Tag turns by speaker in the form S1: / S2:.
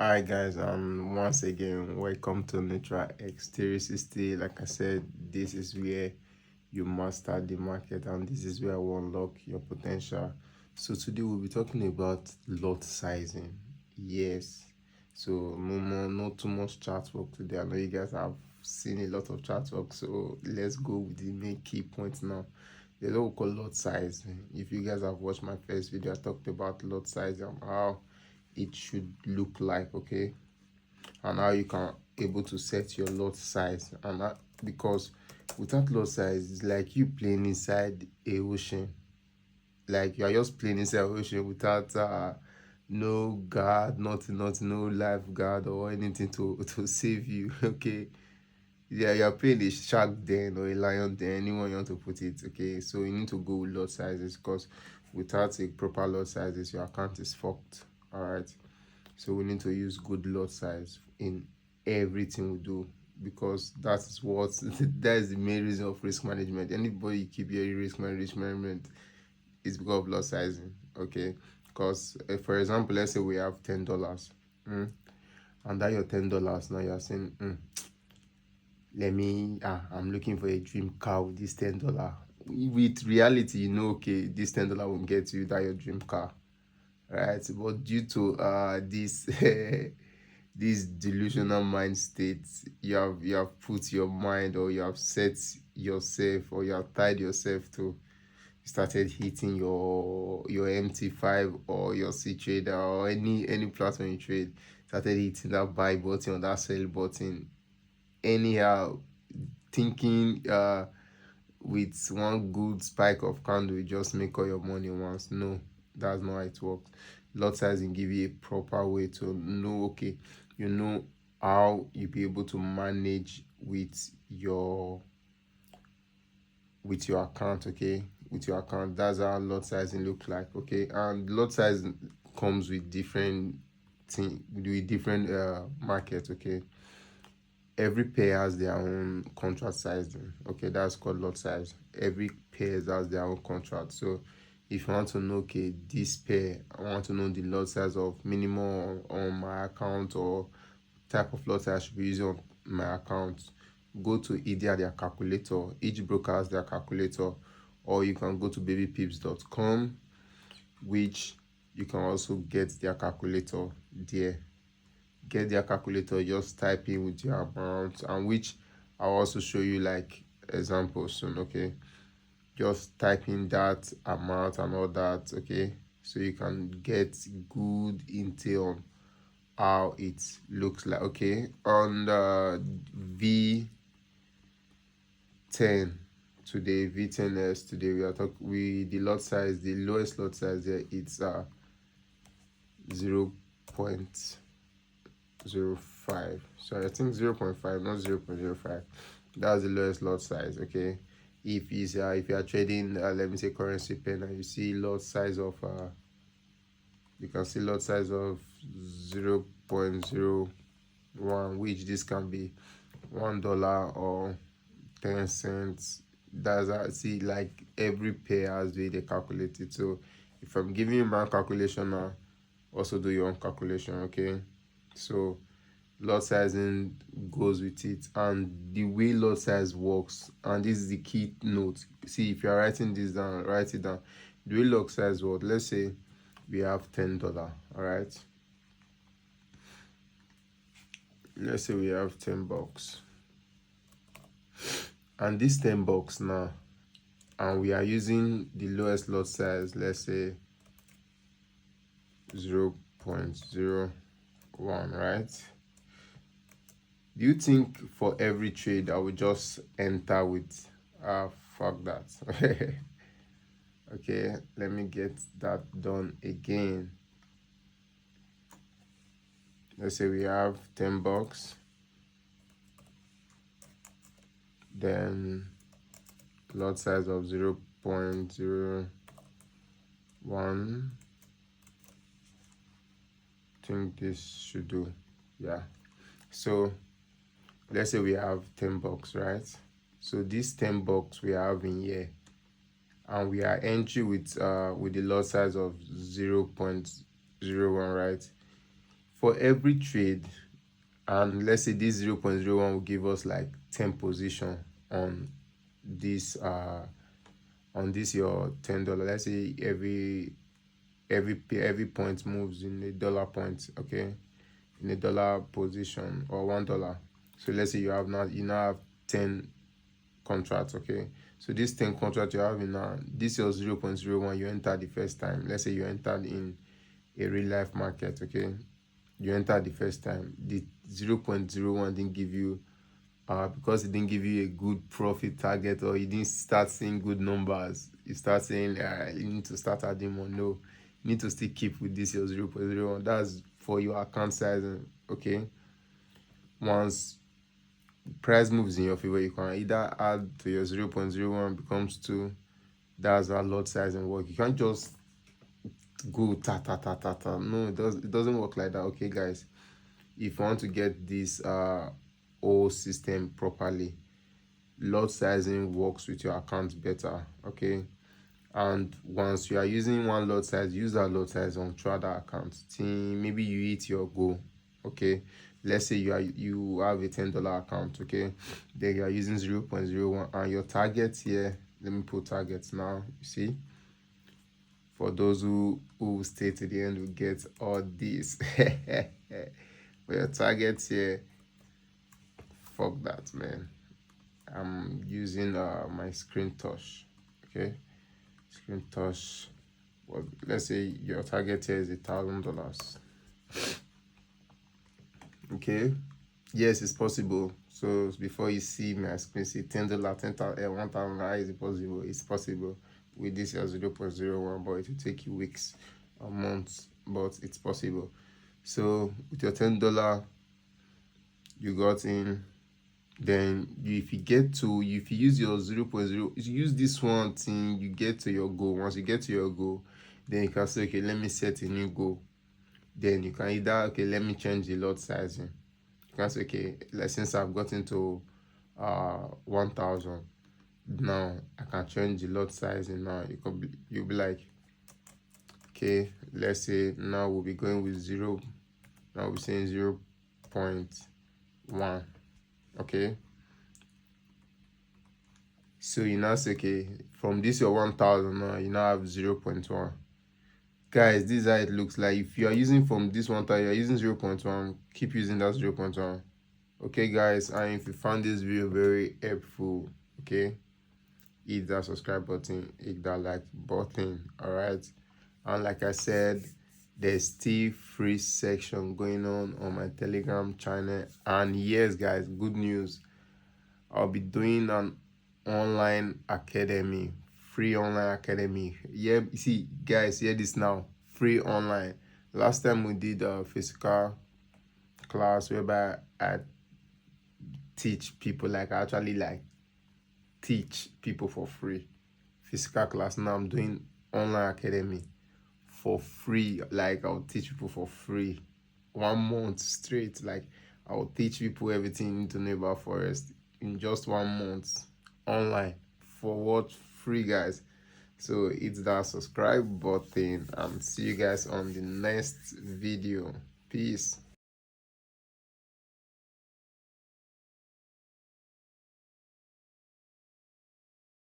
S1: Hi guys, once again welcome to Neutral X 360. Like I said, this is where you master the market and this is where I will unlock your potential. So today we'll be talking about lot sizing. Yes. So not too much chart work today. I know you guys have seen a lot of chart work, so let's go with the main key points now. There's what we call lot size. If you guys have watched my first video, I talked about lot size and how it should look like, okay, and how you can able to set your lot size. And that, because without lot size, it's like you playing inside a ocean, like you are just playing inside an ocean without no guard, nothing, no lifeguard or anything to save you. Okay, yeah, you're playing a shark den or a lion den, anyone you want to put it. Okay, so you need to go with lot sizes, because without a proper lot sizes your account is fucked. All right, so we need to use good lot size in everything we do, because that is what that is the main reason of risk management. Anybody keep hearing risk management is because of lot sizing. Okay, because for example, let's say we have $10, and that your $10 now you're saying, I'm looking for a dream car with this $10. With reality, you know, okay, this $10 won't get you that your dream car, right? But due to this this delusional mind state, you have put your mind, or you have set yourself, or you have tied yourself to, started hitting your MT5 or your C trader or any platform you trade, started hitting that buy button or that sell button anyhow, thinking with one good spike of candle you just make all your money once. No, that's not how it works. Lot sizing give you a proper way to know, okay, you know how you be able to manage with your account. Okay, with your account, that's how lot sizing look like. Okay, and lot size comes with different markets. Okay, every pair has their own contract sizing. Okay, that's called lot size. Every pair has their own contract. So if you want to know, okay, this pair, I want to know the lot size of minimum on my account, or type of lot size I should be using on my account, go to either their calculator. Each broker has their calculator, or you can go to babypips.com, which you can also get their calculator there. Get their calculator, just type in with your amount, and which I'll also show you like examples soon. Okay, just type in that amount and all that. Okay, so you can get good intel on how it looks like. Okay, on the V10 today, V10s today, we are talking, the lot size, the lowest lot size there, it's 0.05. So I think 0.5, not 0.05. That's the lowest lot size. Okay, if you are trading let me say currency pen, and you see lot size of you can see lot size of 0.01, which this can be $1 or 10 cents. That's how, see, like every pair has the way they calculate it. So if I'm giving you my calculation now, also do your own calculation. Okay, so lot sizing goes with it, and the way lot size works, and this is the key note. See, if you're writing this down, write it down. The way lot size works, let's say we have $10. All right, let's say we have $10, and this $10 now, and we are using the lowest lot size, let's say 0.01, right? Do you think for every trade I will just enter with fuck that? Okay, let me get that done again. Let's say we have $10, then lot size of 0.01. I think this should do. Yeah, so let's say we have $10, right? So this $10 we have in here, and we are entering with the lot size of 0.01, right? for every trade, and let's say this 0.01 will give us like 10 position on this your $10. Let's say every point moves in a dollar point, okay, in a dollar position, or $1. So let's say you now have 10 contracts, okay. So this 10 contract you have in now, this your 0.01 you entered the first time. Let's say you entered in a real life market, okay. You entered the first time, the 0.01 didn't give you because it didn't give you a good profit target, or you didn't start seeing good numbers, you start saying you need to start adding more. No, you need to still keep with this your 0.01. That's for your account sizing, okay. Once price moves in your favor, you can either add to your 0.01 becomes 2. That's how lot sizing work. You can't just go ta ta ta ta ta. No, it doesn't work like that, okay guys. If you want to get this whole system properly, lot sizing works with your account better, okay. And once you are using one lot size, use that lot size on other accounts till maybe you hit your goal, okay. Let's say you have a $10 account, okay, then you are using 0.01, and your target here, let me put targets now, you see, for those who stay to the end will get all this. For your targets here, fuck that, man. I'm using my screen touch, okay. Screen touch. Well, let's say your target here is $1,000. Okay, yes, it's possible. So before you see my screen, see $10, 10,000, 1,000, how is it possible? It's possible with this 0.01, but it will take you weeks or months, but it's possible. So with your $10 you got in, then if you use your 0.0, if you use this one thing, you get to your goal. Once you get to your goal, then you can say, okay, let me set a new goal. Then you can either, okay, let me change the lot sizing. You can say, okay, like, since I've gotten to 1,000, now I can change the lot sizing. Now you'll be like, okay, let's say now we'll be going with 0. Now we're saying 0.1, okay. So you now say, okay, from this your 1,000, now you now have 0.1. Guys, this is how it looks like. If you are using from this 1,000, you are using 0.1, keep using that 0.1. Okay guys, and if you found this video very helpful, okay, hit that subscribe button, hit that like button, all right. And like I said, there's still free section going on my Telegram channel. And yes guys, good news, I'll be doing an online academy, free online academy. Yeah, you see guys, hear this now, free online. Last time we did a physical class whereby I teach people, like actually like teach people for free, physical class. Now I'm doing online academy for free. Like I'll teach people for free 1 month straight. Like I'll teach people everything you need to know about Forex in just 1 month online, for what? Free guys. So hit that subscribe button and see you guys on the next video. Peace.